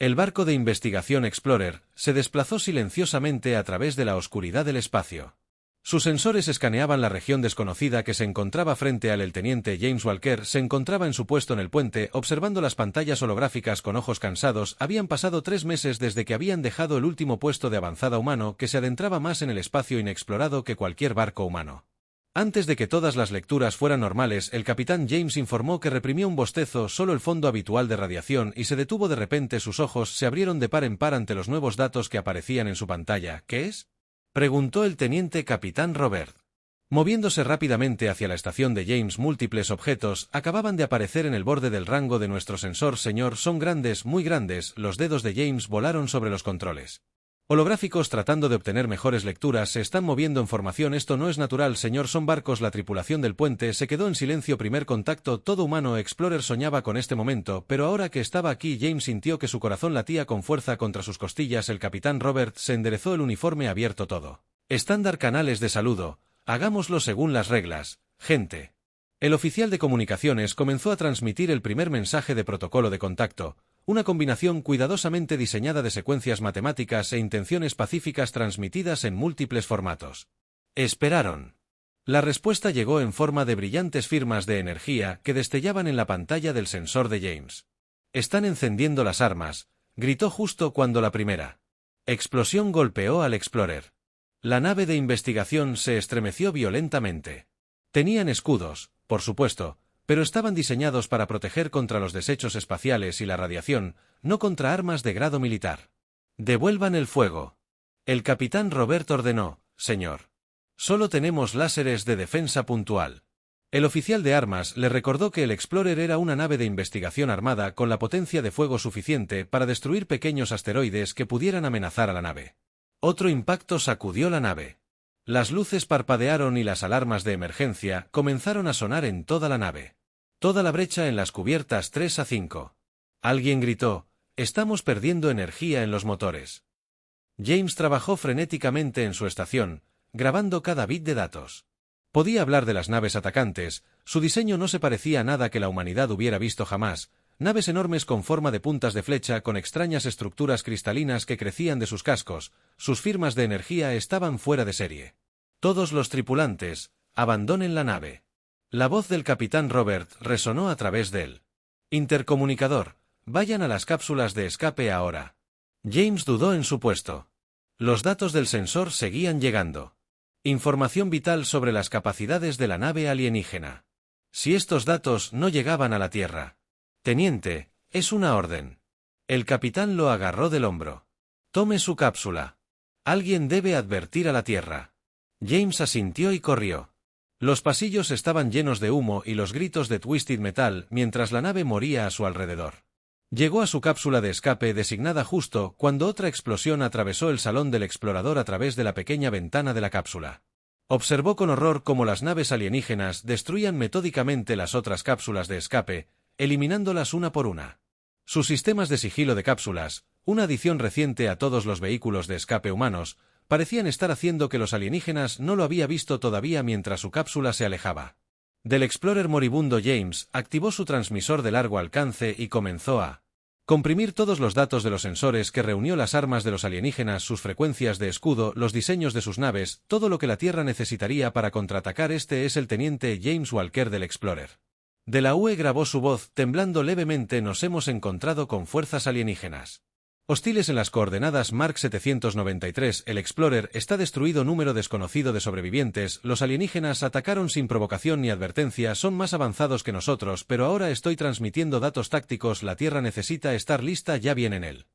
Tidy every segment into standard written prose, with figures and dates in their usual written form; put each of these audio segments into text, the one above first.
El barco de investigación Explorer se desplazó silenciosamente a través de la oscuridad del espacio. Sus sensores escaneaban la región desconocida que se encontraba frente al. El teniente James Walker se encontraba en su puesto en el puente, observando las pantallas holográficas con ojos cansados. Habían pasado 3 meses desde que habían dejado el último puesto de avanzada humano que se adentraba más en el espacio inexplorado que cualquier barco humano. Antes de que todas las lecturas fueran normales, el capitán James informó que reprimió un bostezo solo el fondo habitual de radiación y se detuvo de repente. Sus ojos se abrieron de par en par ante los nuevos datos que aparecían en su pantalla. ¿Qué es?, preguntó el teniente capitán Robert. Moviéndose rápidamente hacia la estación de James, múltiples objetos acababan de aparecer en el borde del rango de nuestro sensor. Señor, son grandes, muy grandes. Los dedos de James volaron sobre los controles holográficos tratando de obtener mejores lecturas. Se están moviendo en formación. Esto no es natural, señor. Son barcos. La tripulación del puente se quedó en silencio. Primer contacto. Todo humano. Explorer soñaba con este momento, pero ahora que estaba aquí, James sintió que su corazón latía con fuerza contra sus costillas. El capitán Robert se enderezó, el uniforme abierto todo. Estándar, canales de saludo. Hagámoslo según las reglas, gente. El oficial de comunicaciones comenzó a transmitir el primer mensaje de protocolo de contacto. Una combinación cuidadosamente diseñada de secuencias matemáticas e intenciones pacíficas transmitidas en múltiples formatos. Esperaron. La respuesta llegó en forma de brillantes firmas de energía que destellaban en la pantalla del sensor de James. Están encendiendo las armas, gritó justo cuando la primera explosión golpeó al Explorer. La nave de investigación se estremeció violentamente. Tenían escudos, por supuesto, pero estaban diseñados para proteger contra los desechos espaciales y la radiación, no contra armas de grado militar. Devuelvan el fuego. El capitán Robert ordenó, señor. Solo tenemos láseres de defensa puntual. El oficial de armas le recordó que el Explorer era una nave de investigación armada con la potencia de fuego suficiente para destruir pequeños asteroides que pudieran amenazar a la nave. Otro impacto sacudió la nave. Las luces parpadearon y las alarmas de emergencia comenzaron a sonar en toda la nave. Toda la brecha en las cubiertas 3 a 5. Alguien gritó, estamos perdiendo energía en los motores. James trabajó frenéticamente en su estación, grabando cada bit de datos. Podía hablar de las naves atacantes. Su diseño no se parecía a nada que la humanidad hubiera visto jamás. Naves enormes con forma de puntas de flecha con extrañas estructuras cristalinas que crecían de sus cascos. Sus firmas de energía estaban fuera de serie. Todos los tripulantes, abandonen la nave. La voz del capitán Robert resonó a través del intercomunicador. Vayan a las cápsulas de escape ahora. James dudó en su puesto. Los datos del sensor seguían llegando. Información vital sobre las capacidades de la nave alienígena. Si estos datos no llegaban a la Tierra. Teniente, es una orden. El capitán lo agarró del hombro. Tome su cápsula. Alguien debe advertir a la Tierra. James asintió y corrió. Los pasillos estaban llenos de humo y los gritos de Twisted Metal mientras la nave moría a su alrededor. Llegó a su cápsula de escape designada justo cuando otra explosión atravesó el salón del explorador a través de la pequeña ventana de la cápsula. Observó con horror cómo las naves alienígenas destruían metódicamente las otras cápsulas de escape, eliminándolas una por una. Sus sistemas de sigilo de cápsulas, una adición reciente a todos los vehículos de escape humanos, parecían estar haciendo que los alienígenas no lo había visto todavía mientras su cápsula se alejaba. Del Explorer moribundo, James activó su transmisor de largo alcance y comenzó a comprimir todos los datos de los sensores que reunió las armas de los alienígenas, sus frecuencias de escudo, los diseños de sus naves, todo lo que la Tierra necesitaría para contraatacar. Este es el teniente James Walker del Explorer. De la UE grabó su voz, temblando levemente. Nos hemos encontrado con fuerzas alienígenas hostiles en las coordenadas Mark 793. El Explorer está destruido. Número desconocido de sobrevivientes. Los alienígenas atacaron sin provocación ni advertencia. Son más avanzados que nosotros, pero ahora estoy transmitiendo datos tácticos. La Tierra necesita estar lista. Ya vienen él.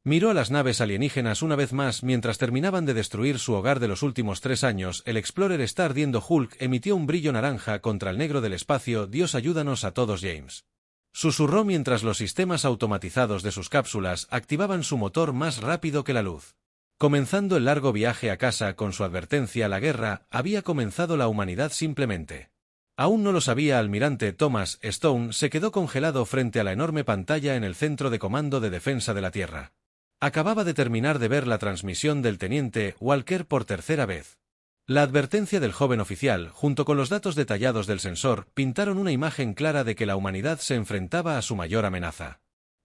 Miró a las naves alienígenas una vez más mientras terminaban de destruir su hogar de los últimos 3 años. El Explorer está ardiendo. Hulk emitió un brillo naranja contra el negro del espacio. Dios, ayúdanos a todos, James. Susurró mientras los sistemas automatizados de sus cápsulas activaban su motor más rápido que la luz. Comenzando el largo viaje a casa con su advertencia. La guerra había comenzado. La humanidad simplemente aún no lo sabía. Almirante Thomas Stone se quedó congelado frente a la enorme pantalla en el centro de comando de defensa de la Tierra. Acababa de terminar de ver la transmisión del teniente Walker por tercera vez. La advertencia del joven oficial, junto con los datos detallados del sensor, pintaron una imagen clara de que la humanidad se enfrentaba a su mayor amenaza.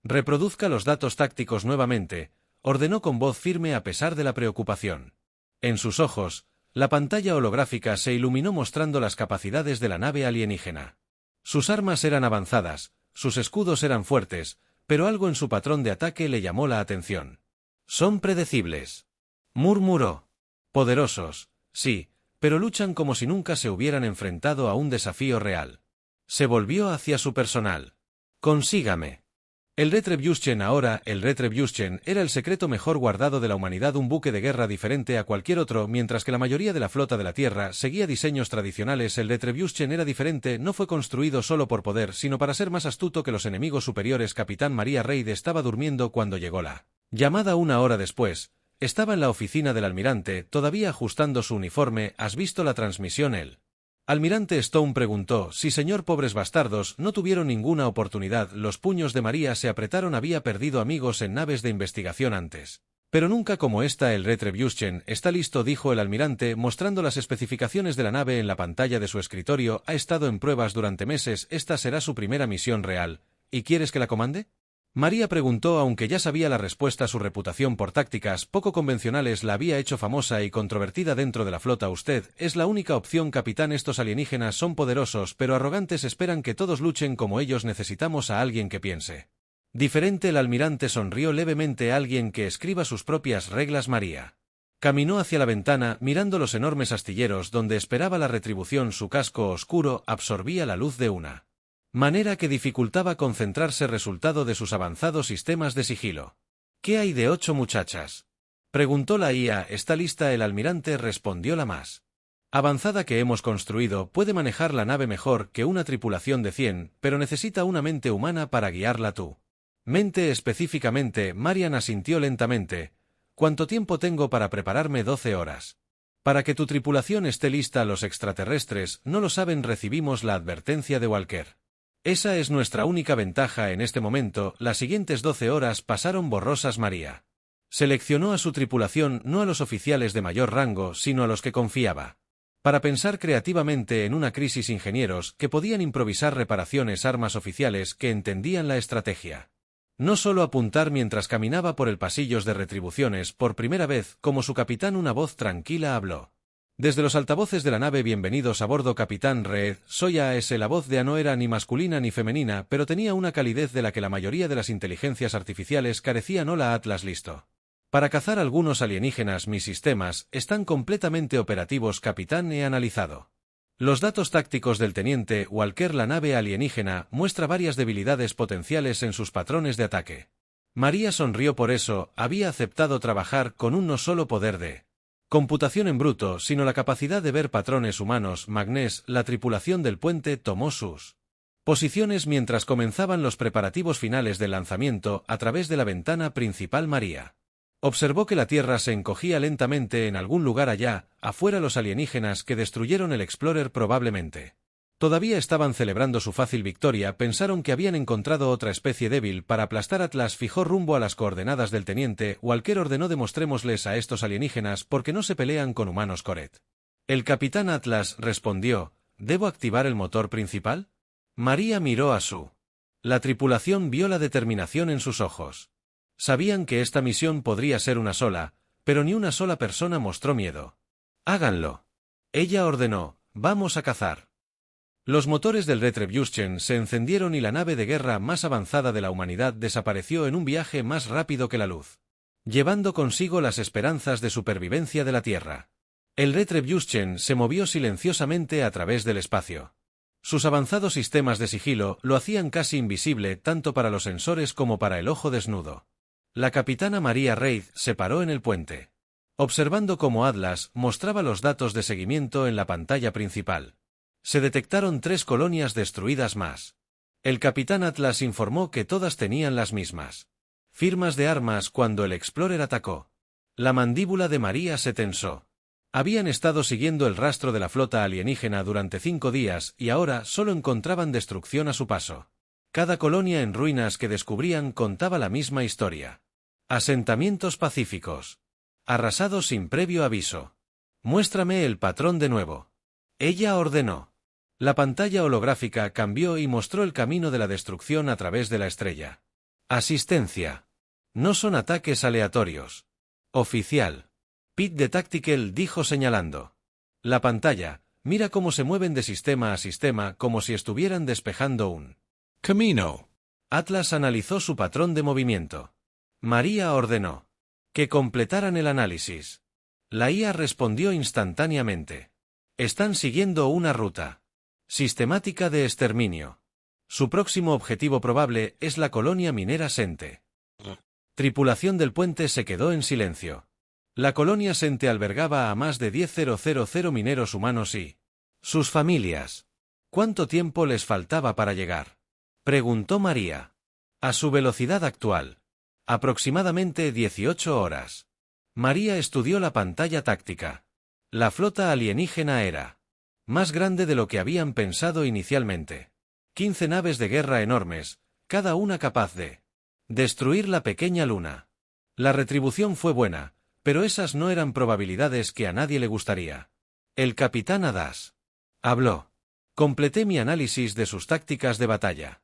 Reproduzca los datos tácticos nuevamente, ordenó con voz firme a pesar de la preocupación. En sus ojos, la pantalla holográfica se iluminó mostrando las capacidades de la nave alienígena. Sus armas eran avanzadas, sus escudos eran fuertes, pero algo en su patrón de ataque le llamó la atención. «Son predecibles», murmuró. «Poderosos, sí, pero luchan como si nunca se hubieran enfrentado a un desafío real». Se volvió hacia su personal. «Consígame». El Retribution el Retribution era el secreto mejor guardado de la humanidad, un buque de guerra diferente a cualquier otro. Mientras que la mayoría de la flota de la Tierra seguía diseños tradicionales, el Retribution era diferente, no fue construido solo por poder, sino para ser más astuto que los enemigos superiores. Capitán Maria Reid estaba durmiendo cuando llegó la llamada 1 hora después. Estaba en la oficina del almirante, todavía ajustando su uniforme. ¿Has visto la transmisión? El almirante Stone preguntó. Sí, señor. Pobres bastardos, no tuvieron ninguna oportunidad. Los puños de María se apretaron. Había perdido amigos en naves de investigación antes, pero nunca como esta. El Retribution está listo, dijo el almirante, mostrando las especificaciones de la nave en la pantalla de su escritorio. Ha estado en pruebas durante meses. Esta será su primera misión real. ¿Y quieres que la comande? María preguntó, aunque ya sabía la respuesta. Su reputación por tácticas poco convencionales la había hecho famosa y controvertida dentro de la flota. Usted es la única opción, capitán. Estos alienígenas son poderosos, pero arrogantes. Esperan que todos luchen como ellos. Necesitamos a alguien que piense diferente. El almirante sonrió levemente. Alguien que escriba sus propias reglas. María caminó hacia la ventana, mirando los enormes astilleros donde esperaba la retribución. Su casco oscuro absorbía la luz de una manera que dificultaba concentrarse, resultado de sus avanzados sistemas de sigilo. ¿Qué hay de 8 muchachas?, preguntó la IA. Está lista. El almirante respondió. La más avanzada que hemos construido. Puede manejar la nave mejor que una tripulación de 100, pero necesita una mente humana para guiarla. ¿Tu mente específicamente? Marian asintió lentamente. ¿Cuánto tiempo tengo para prepararme? 12 horas. Para que tu tripulación esté lista. Los extraterrestres no lo saben. Recibimos la advertencia de Walker. Esa es nuestra única ventaja en este momento. Las siguientes 12 horas pasaron borrosas. María seleccionó a su tripulación, no a los oficiales de mayor rango, sino a los que confiaba, para pensar creativamente en una crisis. Ingenieros que podían improvisar reparaciones, armas oficiales que entendían la estrategia. No solo apuntar. Mientras caminaba por el pasillos de retribuciones, por primera vez, como su capitán, una voz tranquila habló desde los altavoces de la nave. Bienvenidos a bordo, capitán Reed. Soy AS. La voz de A no era ni masculina ni femenina, pero tenía una calidez de la que la mayoría de las inteligencias artificiales carecían. Hola Atlas, listo para cazar algunos alienígenas. Mis sistemas están completamente operativos, capitán. He analizado los datos tácticos del teniente Walker. La nave alienígena muestra varias debilidades potenciales en sus patrones de ataque. María sonrió. Por eso había aceptado trabajar con un no solo poder de computación en bruto, sino la capacidad de ver patrones humanos. Magnés, la tripulación del puente, tomó sus posiciones mientras comenzaban los preparativos finales del lanzamiento. A través de la ventana principal, María observó que la Tierra se encogía lentamente. En algún lugar allá afuera, los alienígenas que destruyeron el Explorer probablemente todavía estaban celebrando su fácil victoria. Pensaron que habían encontrado otra especie débil para aplastar. Atlas fijó rumbo a las coordenadas del teniente Walker. Ordenó: demostrémosles a estos alienígenas porque no se pelean con humanos. Coret. El capitán Atlas respondió. ¿Debo activar el motor principal? María miró a su la tripulación. Vio la determinación en sus ojos. Sabían que esta misión podría ser una sola, pero ni una sola persona mostró miedo. Háganlo. Ella ordenó. Vamos a cazar. Los motores del Retribution se encendieron y la nave de guerra más avanzada de la humanidad desapareció en un viaje más rápido que la luz, llevando consigo las esperanzas de supervivencia de la Tierra. El Retribution se movió silenciosamente a través del espacio. Sus avanzados sistemas de sigilo lo hacían casi invisible tanto para los sensores como para el ojo desnudo. La capitana Maria Reid se paró en el puente, observando cómo Atlas mostraba los datos de seguimiento en la pantalla principal. Se detectaron 3 colonias destruidas más. El capitán Atlas informó que todas tenían las mismas firmas de armas cuando el Explorer atacó. La mandíbula de María se tensó. Habían estado siguiendo el rastro de la flota alienígena durante 5 días y ahora solo encontraban destrucción a su paso. Cada colonia en ruinas que descubrían contaba la misma historia. Asentamientos pacíficos, arrasados sin previo aviso. Muéstrame el patrón de nuevo. Ella ordenó. La pantalla holográfica cambió y mostró el camino de la destrucción a través de la estrella. Asistencia. No son ataques aleatorios. Oficial. Pete de Tactical dijo señalando. La pantalla, mira cómo se mueven de sistema a sistema como si estuvieran despejando un camino. Atlas analizó su patrón de movimiento. María ordenó que completaran el análisis. La IA respondió instantáneamente. Están siguiendo una ruta sistemática de exterminio. Su próximo objetivo probable es la colonia minera Sente. Tripulación del puente se quedó en silencio. La colonia Sente albergaba a más de 10.000 mineros humanos y sus familias. ¿Cuánto tiempo les faltaba para llegar?, preguntó María. A su velocidad actual. Aproximadamente 18 horas. María estudió la pantalla táctica. La flota alienígena era más grande de lo que habían pensado inicialmente. 15 naves de guerra enormes, cada una capaz de destruir la pequeña luna. La retribución fue buena, pero esas no eran probabilidades que a nadie le gustaría. El capitán Hadas habló. Completé mi análisis de sus tácticas de batalla.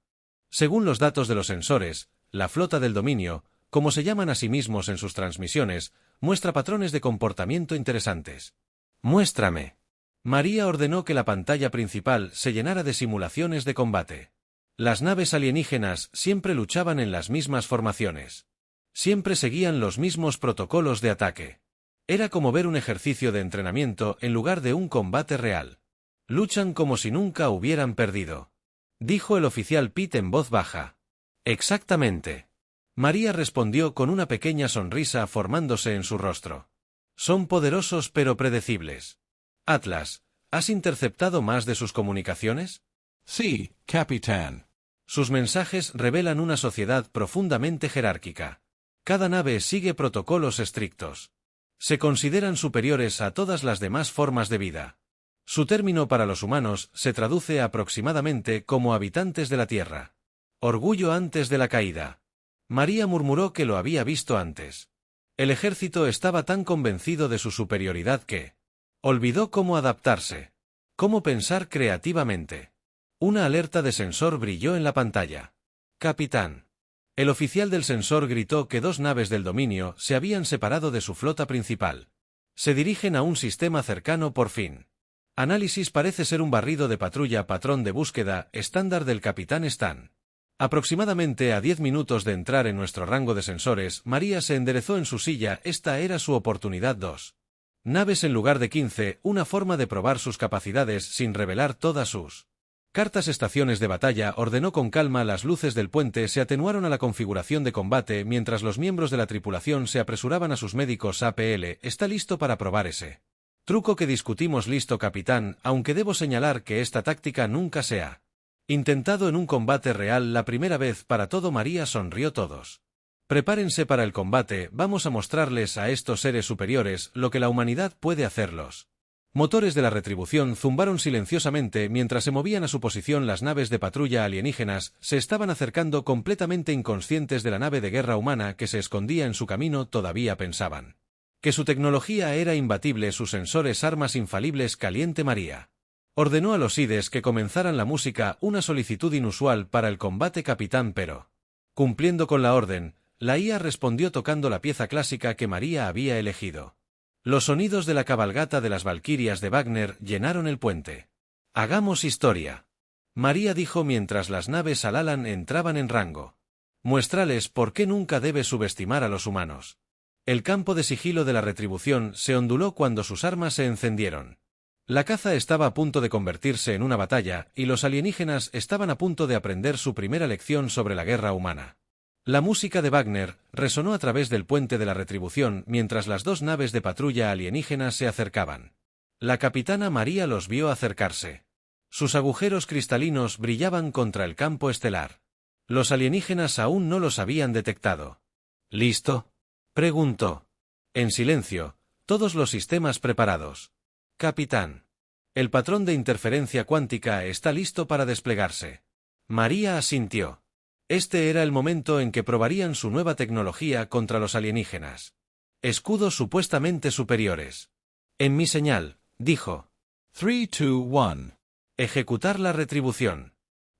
Según los datos de los sensores, la flota del dominio, como se llaman a sí mismos en sus transmisiones, muestra patrones de comportamiento interesantes. Muéstrame. María ordenó que la pantalla principal se llenara de simulaciones de combate. Las naves alienígenas siempre luchaban en las mismas formaciones. Siempre seguían los mismos protocolos de ataque. Era como ver un ejercicio de entrenamiento en lugar de un combate real. Luchan como si nunca hubieran perdido, dijo el oficial Pete en voz baja. Exactamente. María respondió con una pequeña sonrisa formándose en su rostro. Son poderosos pero predecibles. Atlas, ¿has interceptado más de sus comunicaciones? Sí, capitán. Sus mensajes revelan una sociedad profundamente jerárquica. Cada nave sigue protocolos estrictos. Se consideran superiores a todas las demás formas de vida. Su término para los humanos se traduce aproximadamente como habitantes de la Tierra. Orgullo antes de la caída. María murmuró que lo había visto antes. El ejército estaba tan convencido de su superioridad que olvidó cómo adaptarse, cómo pensar creativamente. Una alerta de sensor brilló en la pantalla. Capitán. El oficial del sensor gritó que 2 naves del dominio se habían separado de su flota principal. Se dirigen a un sistema cercano por fin. Análisis parece ser un barrido de patrulla patrón de búsqueda estándar del capitán Stan. Aproximadamente a 10 minutos de entrar en nuestro rango de sensores, María se enderezó en su silla. Esta era su oportunidad. 2 naves en lugar de 15, una forma de probar sus capacidades sin revelar todas sus cartas. Estaciones de batalla. Ordenó con calma. Las luces del puente se atenuaron a la configuración de combate mientras los miembros de la tripulación se apresuraban a sus médicos. APL, ¿está listo para probar ese truco que discutimos? Listo, capitán, aunque debo señalar que esta táctica nunca se ha intentado en un combate real. La primera vez para todo. María sonrió. Todos. Prepárense para el combate. Vamos a mostrarles a estos seres superiores lo que la humanidad puede hacerlos. Motores de la retribución zumbaron silenciosamente mientras se movían a su posición. Las naves de patrulla alienígenas se estaban acercando completamente inconscientes de la nave de guerra humana que se escondía en su camino. Todavía pensaban que su tecnología era imbatible, sus sensores armas infalibles. Caliente. María ordenó a los IDES que comenzaran la música, una solicitud inusual para el combate, capitán, pero cumpliendo con la orden, la IA respondió tocando la pieza clásica que María había elegido. Los sonidos de la cabalgata de las Valquirias de Wagner llenaron el puente. Hagamos historia. María dijo mientras las naves Alalan entraban en rango. Muéstrales por qué nunca debes subestimar a los humanos. El campo de sigilo de la retribución se onduló cuando sus armas se encendieron. La caza estaba a punto de convertirse en una batalla, y los alienígenas estaban a punto de aprender su primera lección sobre la guerra humana. La música de Wagner resonó a través del puente de la retribución mientras las 2 naves de patrulla alienígenas se acercaban. La capitana María los vio acercarse. Sus agujeros cristalinos brillaban contra el campo estelar. Los alienígenas aún no los habían detectado. ¿Listo?, preguntó. En silencio, todos los sistemas preparados. Capitán. El patrón de interferencia cuántica está listo para desplegarse. María asintió. Este era el momento en que probarían su nueva tecnología contra los alienígenas. Escudos supuestamente superiores. En mi señal, dijo. 3, 2, 1. Ejecutar la retribución.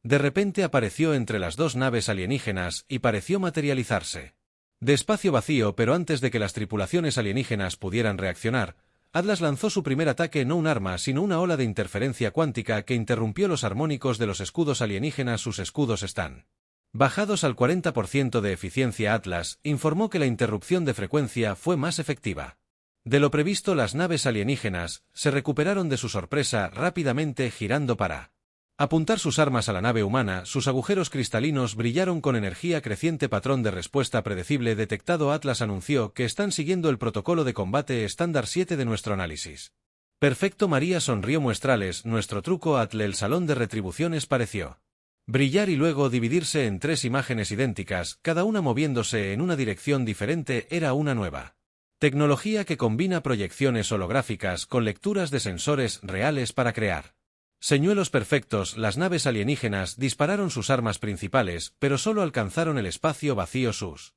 De repente apareció entre las dos naves alienígenas y pareció materializarse. De espacio vacío, pero antes de que las tripulaciones alienígenas pudieran reaccionar, Atlas lanzó su primer ataque, no un arma sino una ola de interferencia cuántica que interrumpió los armónicos de los escudos alienígenas. Sus escudos están bajados al 40% de eficiencia. Atlas informó que la interrupción de frecuencia fue más efectiva de lo previsto. Las naves alienígenas se recuperaron de su sorpresa rápidamente, girando para apuntar sus armas a la nave humana. Sus agujeros cristalinos brillaron con energía creciente. Patrón de respuesta predecible detectado. Atlas anunció que están siguiendo el protocolo de combate estándar 7 de nuestro análisis. Perfecto. María sonrió. Muestrales nuestro truco. Atle. El salón de retribuciones pareció brillar y luego dividirse en 3 imágenes idénticas, cada una moviéndose en una dirección diferente. Era una nueva tecnología que combina proyecciones holográficas con lecturas de sensores reales para crear señuelos perfectos. Las naves alienígenas dispararon sus armas principales, pero solo alcanzaron el espacio vacío. Sus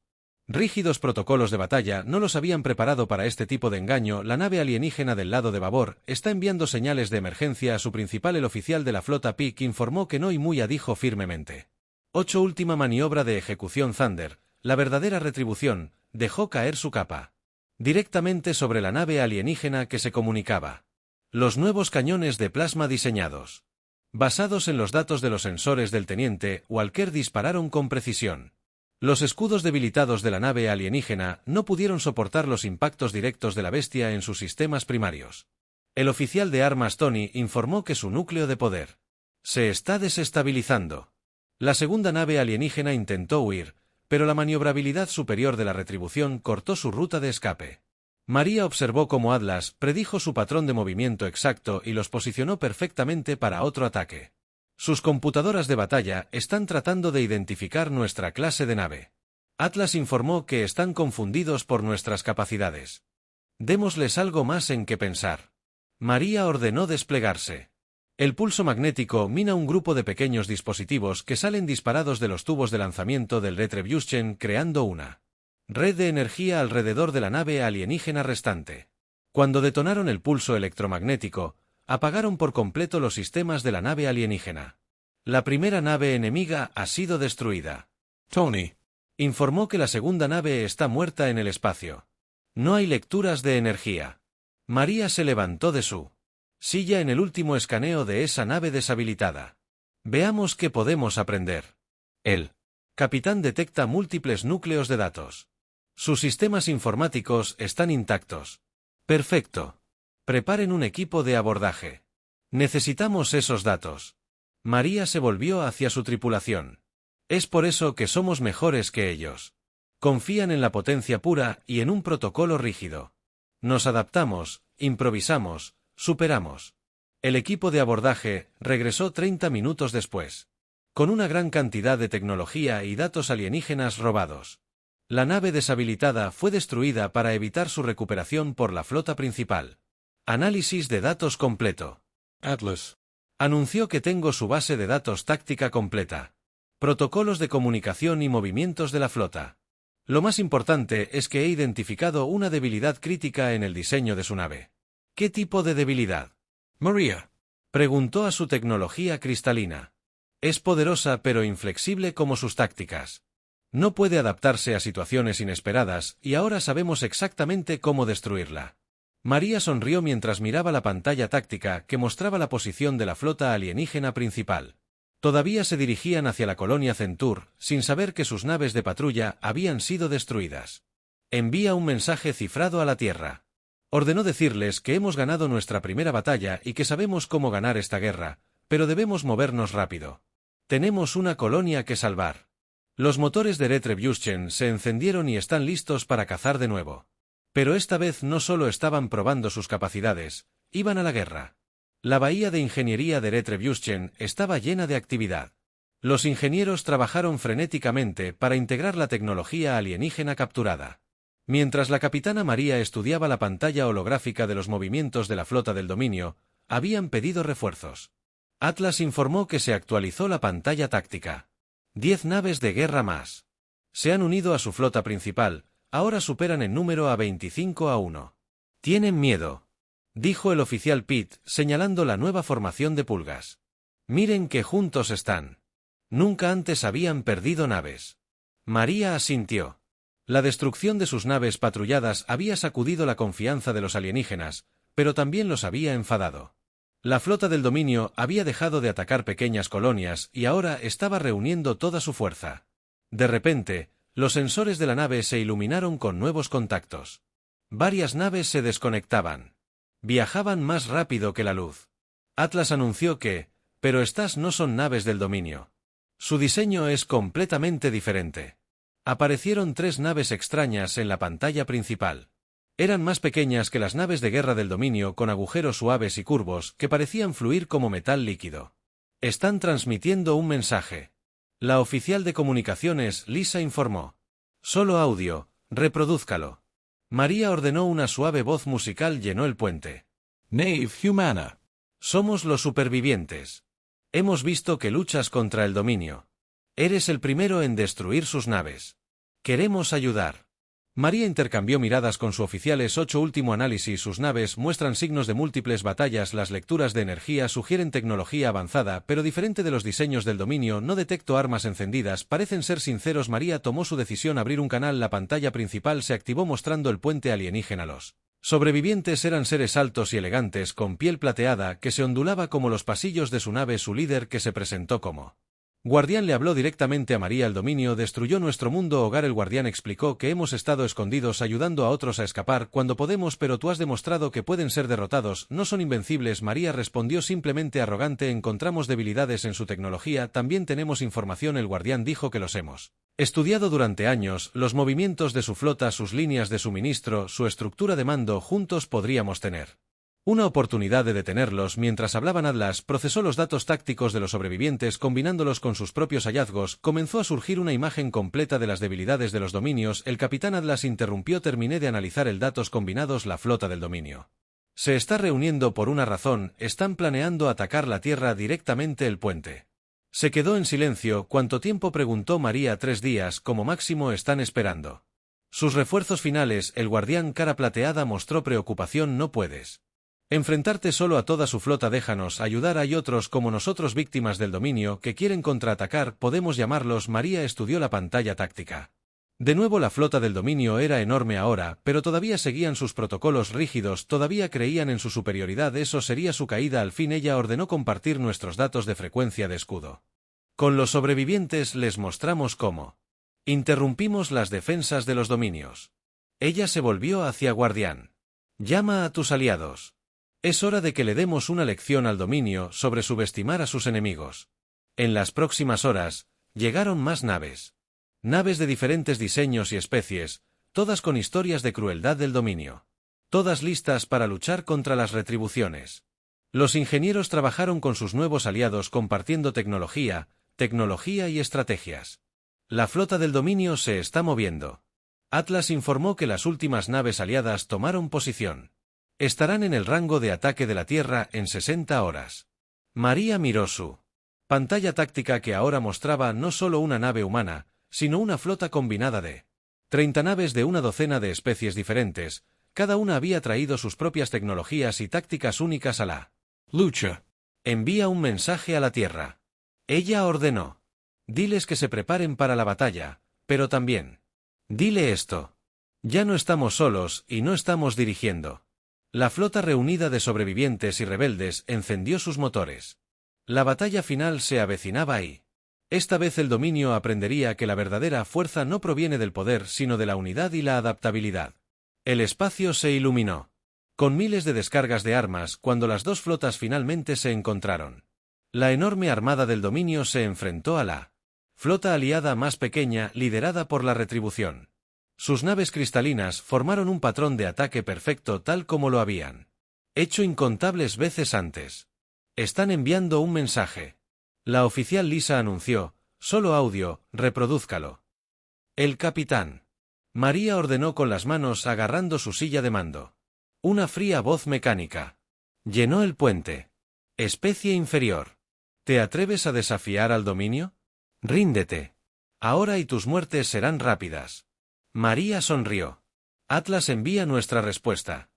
rígidos protocolos de batalla no los habían preparado para este tipo de engaño. La nave alienígena del lado de babor está enviando señales de emergencia a su principal. El oficial de la flota Pick informó que no, y Muya dijo firmemente: 8. Última maniobra de ejecución. Thunder, la verdadera retribución, dejó caer su capa directamente sobre la nave alienígena que se comunicaba. Los nuevos cañones de plasma diseñados basados en los datos de los sensores del teniente Walker dispararon con precisión. Los escudos debilitados de la nave alienígena no pudieron soportar los impactos directos de la bestia en sus sistemas primarios. El oficial de armas Tony informó que su núcleo de poder se está desestabilizando. La segunda nave alienígena intentó huir, pero la maniobrabilidad superior de la retribución cortó su ruta de escape. María observó cómo Atlas predijo su patrón de movimiento exacto y los posicionó perfectamente para otro ataque. Sus computadoras de batalla están tratando de identificar nuestra clase de nave. Atlas informó que están confundidos por nuestras capacidades. Démosles algo más en qué pensar. María ordenó desplegarse. El pulso magnético mina un grupo de pequeños dispositivos que salen disparados de los tubos de lanzamiento del Retribution, creando una red de energía alrededor de la nave alienígena restante. Cuando detonaron el pulso electromagnético, apagaron por completo los sistemas de la nave alienígena. La primera nave enemiga ha sido destruida. Tony Informó que la segunda nave está muerta en el espacio. No hay lecturas de energía. María se levantó de su silla en el último escaneo de esa nave deshabilitada. Veamos qué podemos aprender. El capitán detecta múltiples núcleos de datos. Sus sistemas informáticos están intactos. Perfecto. Preparen un equipo de abordaje. Necesitamos esos datos. María se volvió hacia su tripulación. Es por eso que somos mejores que ellos. Confían en la potencia pura y en un protocolo rígido. Nos adaptamos, improvisamos, superamos. El equipo de abordaje regresó 30 minutos después, con una gran cantidad de tecnología y datos alienígenas robados. La nave deshabilitada fue destruida para evitar su recuperación por la flota principal. Análisis de datos completo. Atlas Anunció que tengo su base de datos táctica completa. Protocolos de comunicación y movimientos de la flota. Lo más importante es que he identificado una debilidad crítica en el diseño de su nave. ¿Qué tipo de debilidad? María Preguntó a su tecnología cristalina. Es poderosa pero inflexible como sus tácticas. No puede adaptarse a situaciones inesperadas y ahora sabemos exactamente cómo destruirla. María sonrió mientras miraba la pantalla táctica que mostraba la posición de la flota alienígena principal. Todavía se dirigían hacia la colonia Centur, sin saber que sus naves de patrulla habían sido destruidas. Envía un mensaje cifrado a la Tierra. Ordenó decirles que hemos ganado nuestra primera batalla y que sabemos cómo ganar esta guerra, pero debemos movernos rápido. Tenemos una colonia que salvar. Los motores de Retribution se encendieron y están listos para cazar de nuevo. Pero esta vez no solo estaban probando sus capacidades, iban a la guerra. La bahía de ingeniería de Retribution estaba llena de actividad. Los ingenieros trabajaron frenéticamente para integrar la tecnología alienígena capturada. Mientras la capitana María estudiaba la pantalla holográfica de los movimientos de la flota del dominio, habían pedido refuerzos. Atlas informó que se actualizó la pantalla táctica. 10 naves de guerra más se han unido a su flota principal, ahora superan en número a 25-1. Tienen miedo, dijo el oficial Pitt, señalando la nueva formación de pulgas. Miren que juntos están. Nunca antes habían perdido naves. María asintió. La destrucción de sus naves patrulladas había sacudido la confianza de los alienígenas, pero también los había enfadado. La flota del dominio había dejado de atacar pequeñas colonias y ahora estaba reuniendo toda su fuerza. De repente, los sensores de la nave se iluminaron con nuevos contactos. Varias naves se desconectaban. Viajaban más rápido que la luz. Atlas anunció que, pero estas no son naves del dominio. Su diseño es completamente diferente. Aparecieron 3 naves extrañas en la pantalla principal. Eran más pequeñas que las naves de guerra del dominio con agujeros suaves y curvos que parecían fluir como metal líquido. Están transmitiendo un mensaje. La oficial de comunicaciones, Lisa, informó. Solo audio, reprodúzcalo. María ordenó. Una suave voz musical llenó el puente. Nave Humana. Somos los supervivientes. Hemos visto que luchas contra el dominio. Eres el primero en destruir sus naves. Queremos ayudar. María intercambió miradas con su oficiales. 8 Último análisis. Sus naves muestran signos de múltiples batallas. Las lecturas de energía sugieren tecnología avanzada, pero diferente de los diseños del dominio. No detecto armas encendidas. Parecen ser sinceros. María tomó su decisión. Abrir un canal. La pantalla principal se activó mostrando el puente alienígena. Los sobrevivientes eran seres altos y elegantes con piel plateada que se ondulaba como los pasillos de su nave. Su líder, que se presentó como Guardián, le habló directamente a María. El dominio destruyó nuestro mundo hogar. El guardián explicó que hemos estado escondidos ayudando a otros a escapar cuando podemos, pero tú has demostrado que pueden ser derrotados, no son invencibles. María respondió simplemente arrogante. Encontramos debilidades en su tecnología, también tenemos información. El guardián dijo que los hemos estudiado durante años, los movimientos de su flota, sus líneas de suministro, su estructura de mando. Juntos podríamos tener una oportunidad de detenerlos. Mientras hablaban, Atlas procesó los datos tácticos de los sobrevivientes combinándolos con sus propios hallazgos. Comenzó a surgir una imagen completa de las debilidades de los dominios. El capitán Atlas interrumpió. Terminé de analizar el datos combinados. La flota del dominio se está reuniendo por una razón. Están planeando atacar la Tierra directamente. El puente se quedó en silencio. ¿Cuánto tiempo?, preguntó María. 3 días, como máximo. Están esperando sus refuerzos finales. El guardián, cara plateada, mostró preocupación. No puedes enfrentarte solo a toda su flota. Déjanos ayudar. Hay otros como nosotros, víctimas del dominio, que quieren contraatacar. Podemos llamarlos. María estudió la pantalla táctica. De nuevo, la flota del dominio era enorme ahora, pero todavía seguían sus protocolos rígidos. Todavía creían en su superioridad. Eso sería su caída al fin. Ella ordenó compartir nuestros datos de frecuencia de escudo con los sobrevivientes. Les mostramos cómo interrumpimos las defensas de los dominios. Ella se volvió hacia Guardián. Llama a tus aliados. Es hora de que le demos una lección al dominio sobre subestimar a sus enemigos. En las próximas horas, llegaron más naves. Naves de diferentes diseños y especies, todas con historias de crueldad del dominio. Todas listas para luchar contra las retribuciones. Los ingenieros trabajaron con sus nuevos aliados compartiendo tecnología y estrategias. La flota del dominio se está moviendo. Atlas informó que las últimas naves aliadas tomaron posición. Estarán en el rango de ataque de la Tierra en 60 horas. María miró su pantalla táctica, que ahora mostraba no solo una nave humana, sino una flota combinada de 30 naves de una docena de especies diferentes. Cada una había traído sus propias tecnologías y tácticas únicas a la lucha. Envía un mensaje a la Tierra. Ella ordenó. Diles que se preparen para la batalla, pero también dile esto. Ya no estamos solos y no estamos dirigiendo. La flota reunida de sobrevivientes y rebeldes encendió sus motores. La batalla final se avecinaba y esta vez el dominio aprendería que la verdadera fuerza no proviene del poder sino de la unidad y la adaptabilidad. El espacio se iluminó con miles de descargas de armas cuando las dos flotas finalmente se encontraron. La enorme armada del dominio se enfrentó a la flota aliada más pequeña, liderada por la retribución. Sus naves cristalinas formaron un patrón de ataque perfecto, tal como lo habían hecho incontables veces antes. Están enviando un mensaje. La oficial Lisa anunció. Solo audio, reprodúzcalo. El capitán. María ordenó con las manos agarrando su silla de mando. Una fría voz mecánica llenó el puente. Especie inferior. ¿Te atreves a desafiar al dominio? Ríndete. Ahora y tus muertes serán rápidas. María sonrió. Atlas envía nuestra respuesta.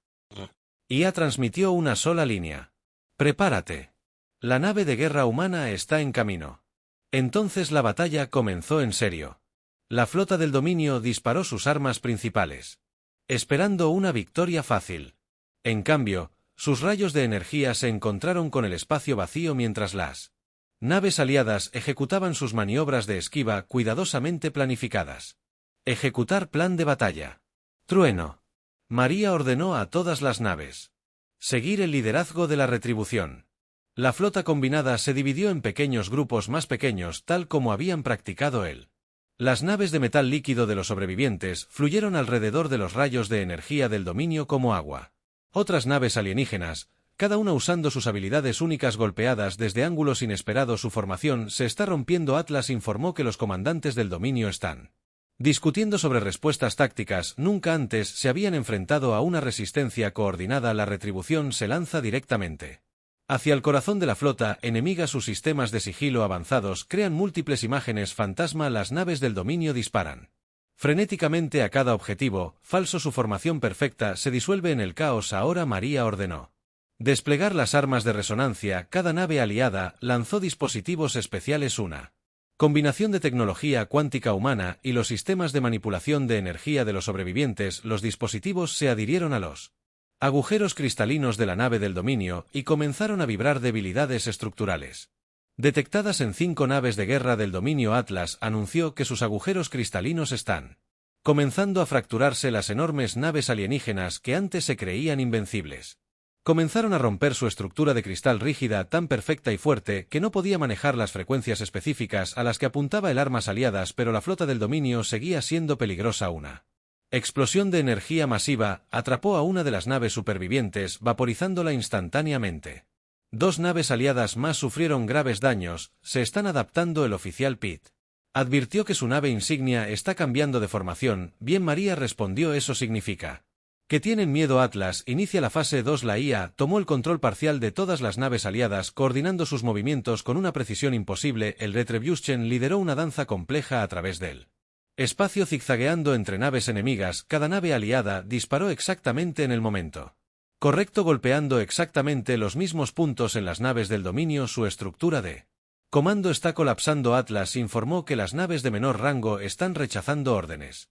IA transmitió una sola línea. Prepárate. La nave de guerra humana está en camino. Entonces la batalla comenzó en serio. La flota del dominio disparó sus armas principales, esperando una victoria fácil. En cambio, sus rayos de energía se encontraron con el espacio vacío mientras las naves aliadas ejecutaban sus maniobras de esquiva cuidadosamente planificadas. Ejecutar plan de batalla. Trueno. María ordenó a todas las naves seguir el liderazgo de la retribución. La flota combinada se dividió en pequeños grupos más pequeños tal como habían practicado él. Las naves de metal líquido de los sobrevivientes fluyeron alrededor de los rayos de energía del dominio como agua. Otras naves alienígenas, cada una usando sus habilidades únicas golpeadas desde ángulos inesperados. Su formación se está rompiendo. Atlas informó que los comandantes del dominio están discutiendo sobre respuestas tácticas. Nunca antes se habían enfrentado a una resistencia coordinada. La retribución se lanza directamente hacia el corazón de la flota enemiga. Sus sistemas de sigilo avanzados crean múltiples imágenes fantasma. Las naves del dominio disparan frenéticamente a cada objetivo. Falso. Su formación perfecta se disuelve en el caos. Ahora María ordenó desplegar las armas de resonancia. Cada nave aliada lanzó dispositivos especiales. Una combinación de tecnología cuántica humana y los sistemas de manipulación de energía de los sobrevivientes. Los dispositivos se adhirieron a los agujeros cristalinos de la nave del dominio y comenzaron a vibrar. Debilidades estructurales detectadas en 5 naves de guerra del dominio. Atlas anunció que sus agujeros cristalinos están comenzando a fracturarse. Las enormes naves alienígenas que antes se creían invencibles comenzaron a romper su estructura de cristal rígida, tan perfecta y fuerte que no podía manejar las frecuencias específicas a las que apuntaba el armas aliadas. Pero la flota del dominio seguía siendo peligrosa. Una explosión de energía masiva atrapó a una de las naves supervivientes, vaporizándola instantáneamente. 2 naves aliadas más sufrieron graves daños. Se están adaptando. El oficial Pitt advirtió que su nave insignia está cambiando de formación. Bien, María respondió, eso significa que tienen miedo. Atlas inicia la fase 2. La IA tomó el control parcial de todas las naves aliadas, coordinando sus movimientos con una precisión imposible. El Retribution lideró una danza compleja a través del espacio, zigzagueando entre naves enemigas. Cada nave aliada disparó exactamente en el momento correcto, golpeando exactamente los mismos puntos en las naves del dominio. Su estructura de comando está colapsando. Atlas informó que las naves de menor rango están rechazando órdenes.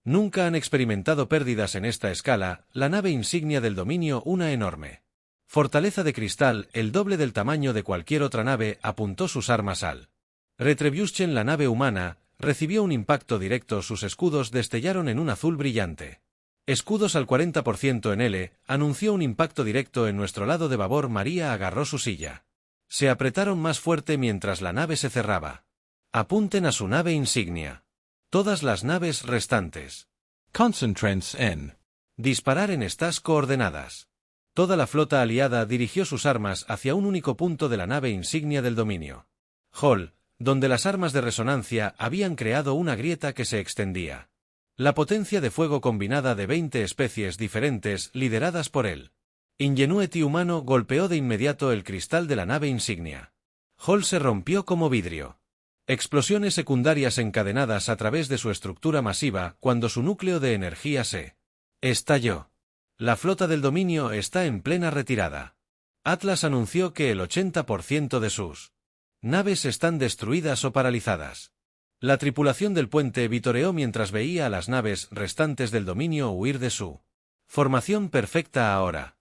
Nunca han experimentado pérdidas en esta escala. La nave insignia del dominio, una enorme fortaleza de cristal, el doble del tamaño de cualquier otra nave, apuntó sus armas al Retribution. La nave humana recibió un impacto directo. Sus escudos destellaron en un azul brillante. Escudos al 40% en L, anunció un impacto directo en nuestro lado de babor. María agarró su silla. Se apretaron más fuerte mientras la nave se cerraba. Apunten a su nave insignia. Todas las naves restantes. Concentrate en. Disparar en estas coordenadas. Toda la flota aliada dirigió sus armas hacia un único punto de la nave insignia del dominio. Hall, donde las armas de resonancia habían creado una grieta que se extendía. La potencia de fuego combinada de 20 especies diferentes, lideradas por él. Ingenuity humano, golpeó de inmediato el cristal de la nave insignia. Hall se rompió como vidrio. Explosiones secundarias encadenadas a través de su estructura masiva cuando su núcleo de energía se estalló. La flota del dominio está en plena retirada. Atlas anunció que el 80% de sus naves están destruidas o paralizadas. La tripulación del puente vitoreó mientras veía a las naves restantes del dominio huir de su formación perfecta. Ahora,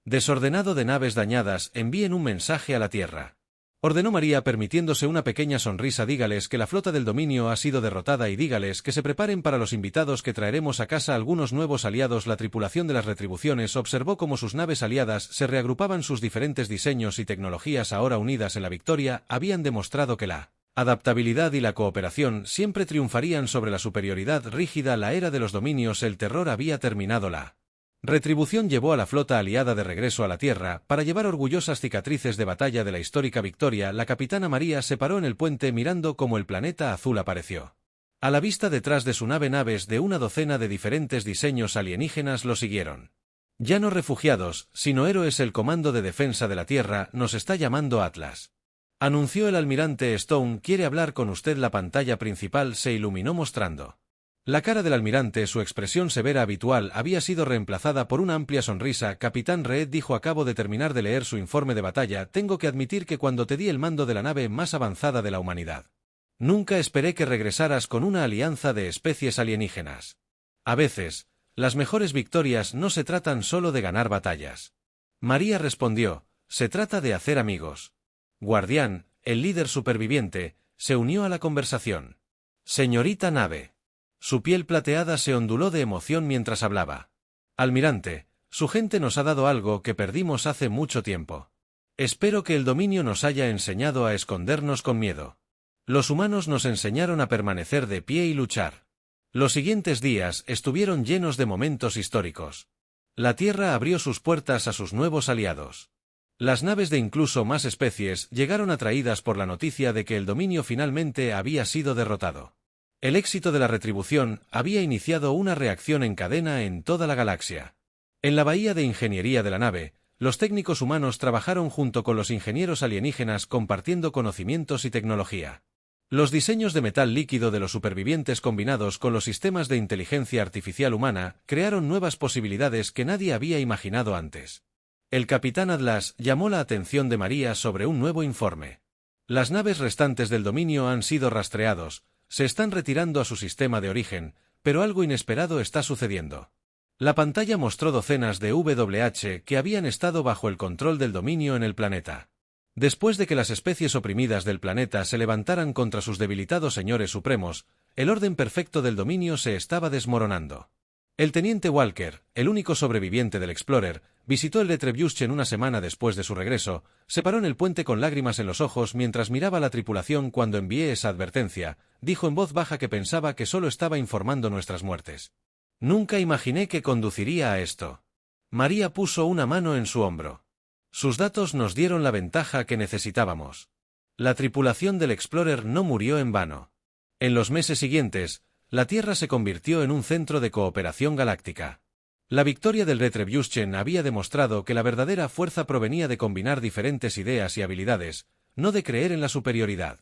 desordenado de naves dañadas, envíen un mensaje a la Tierra. Ordenó María, permitiéndose una pequeña sonrisa. Dígales que la flota del dominio ha sido derrotada y dígales que se preparen para los invitados que traeremos a casa. Algunos nuevos aliados. La tripulación de las retribuciones observó cómo sus naves aliadas se reagrupaban. Sus diferentes diseños y tecnologías, ahora unidas en la victoria, habían demostrado que la adaptabilidad y la cooperación siempre triunfarían sobre la superioridad rígida. La era de los dominios. El terror había terminado. La retribución llevó a la flota aliada de regreso a la Tierra para llevar orgullosas cicatrices de batalla de la histórica victoria. La capitana María se paró en el puente mirando cómo el planeta azul apareció a la vista. Detrás de su nave, naves de una docena de diferentes diseños alienígenas lo siguieron. Ya no refugiados, sino héroes. El Comando de Defensa de la Tierra nos está llamando. Atlas anunció el almirante Stone. Quiere hablar con usted. La pantalla principal se iluminó mostrando la cara del almirante. Su expresión severa habitual había sido reemplazada por una amplia sonrisa. Capitán Reed dijo, acabo de terminar de leer su informe de batalla. Tengo que admitir que cuando te di el mando de la nave más avanzada de la humanidad, Nunca esperé que regresaras con una alianza de especies alienígenas. A veces, las mejores victorias no se tratan solo de ganar batallas. María respondió, se trata de hacer amigos. Guardián, el líder superviviente, se unió a la conversación. Señorita Nave. Su piel plateada se onduló de emoción mientras hablaba. Almirante, su gente nos ha dado algo que perdimos hace mucho tiempo. Espero que el dominio nos haya enseñado a escondernos con miedo. Los humanos nos enseñaron a permanecer de pie y luchar. Los siguientes días estuvieron llenos de momentos históricos. La Tierra abrió sus puertas a sus nuevos aliados. Las naves de incluso más especies llegaron atraídas por la noticia de que el dominio finalmente había sido derrotado. El éxito de la retribución había iniciado una reacción en cadena en toda la galaxia. En la bahía de ingeniería de la nave, los técnicos humanos trabajaron junto con los ingenieros alienígenas compartiendo conocimientos y tecnología. Los diseños de metal líquido de los supervivientes combinados con los sistemas de inteligencia artificial humana crearon nuevas posibilidades que nadie había imaginado antes. El capitán Atlas llamó la atención de María sobre un nuevo informe. Las naves restantes del dominio han sido rastreados, se están retirando a su sistema de origen, pero algo inesperado está sucediendo. La pantalla mostró docenas de VWH que habían estado bajo el control del dominio en el planeta. Después de que las especies oprimidas del planeta se levantaran contra sus debilitados señores supremos, el orden perfecto del dominio se estaba desmoronando. El teniente Walker, el único sobreviviente del Explorer, visitó el Retribution una semana después de su regreso, se paró en el puente con lágrimas en los ojos mientras miraba a la tripulación cuando envié esa advertencia, dijo en voz baja que pensaba que solo estaba informando nuestras muertes. Nunca imaginé que conduciría a esto. María puso una mano en su hombro. Sus datos nos dieron la ventaja que necesitábamos. La tripulación del Explorer no murió en vano. En los meses siguientes, la Tierra se convirtió en un centro de cooperación galáctica. La victoria del Retribution había demostrado que la verdadera fuerza provenía de combinar diferentes ideas y habilidades, no de creer en la superioridad.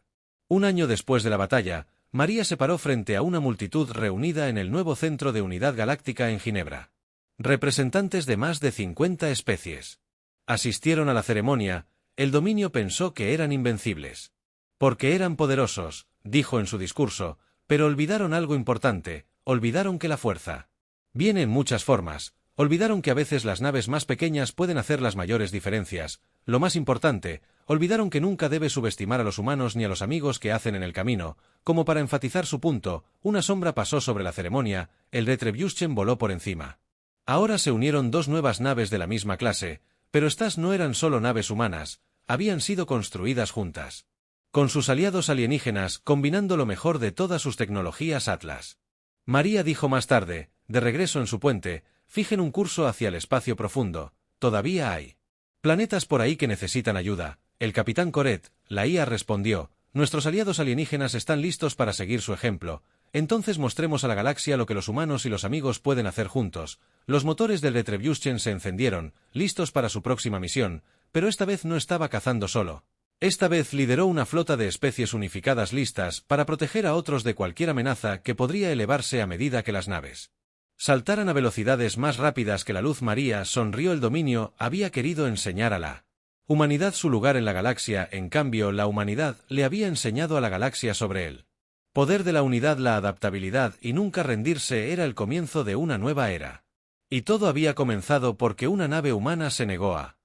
Un año después de la batalla, María se paró frente a una multitud reunida en el nuevo Centro de Unidad Galáctica en Ginebra. Representantes de más de 50 especies. Asistieron a la ceremonia, el dominio pensó que eran invencibles. Porque eran poderosos, dijo en su discurso, pero olvidaron algo importante, olvidaron que la fuerza viene en muchas formas, olvidaron que a veces las naves más pequeñas pueden hacer las mayores diferencias, lo más importante, olvidaron que nunca debe subestimar a los humanos ni a los amigos que hacen en el camino, como para enfatizar su punto, una sombra pasó sobre la ceremonia, el Retribution voló por encima. Ahora se unieron dos nuevas naves de la misma clase, pero estas no eran solo naves humanas, habían sido construidas juntas. Con sus aliados alienígenas, combinando lo mejor de todas sus tecnologías Atlas. María dijo más tarde, de regreso en su puente, fijen un curso hacia el espacio profundo, todavía hay planetas por ahí que necesitan ayuda. El capitán Coret, la IA respondió, nuestros aliados alienígenas están listos para seguir su ejemplo, entonces mostremos a la galaxia lo que los humanos y los amigos pueden hacer juntos. Los motores del Retribution se encendieron, listos para su próxima misión, pero esta vez no estaba cazando solo. Esta vez lideró una flota de especies unificadas listas para proteger a otros de cualquier amenaza que podría elevarse a medida que las naves saltaran a velocidades más rápidas que la luz. María sonrió. El dominio había querido enseñar a la humanidad su lugar en la galaxia, en cambio la humanidad le había enseñado a la galaxia sobre él. Poder de la unidad, la adaptabilidad y nunca rendirse era el comienzo de una nueva era. Y todo había comenzado porque una nave humana se negó a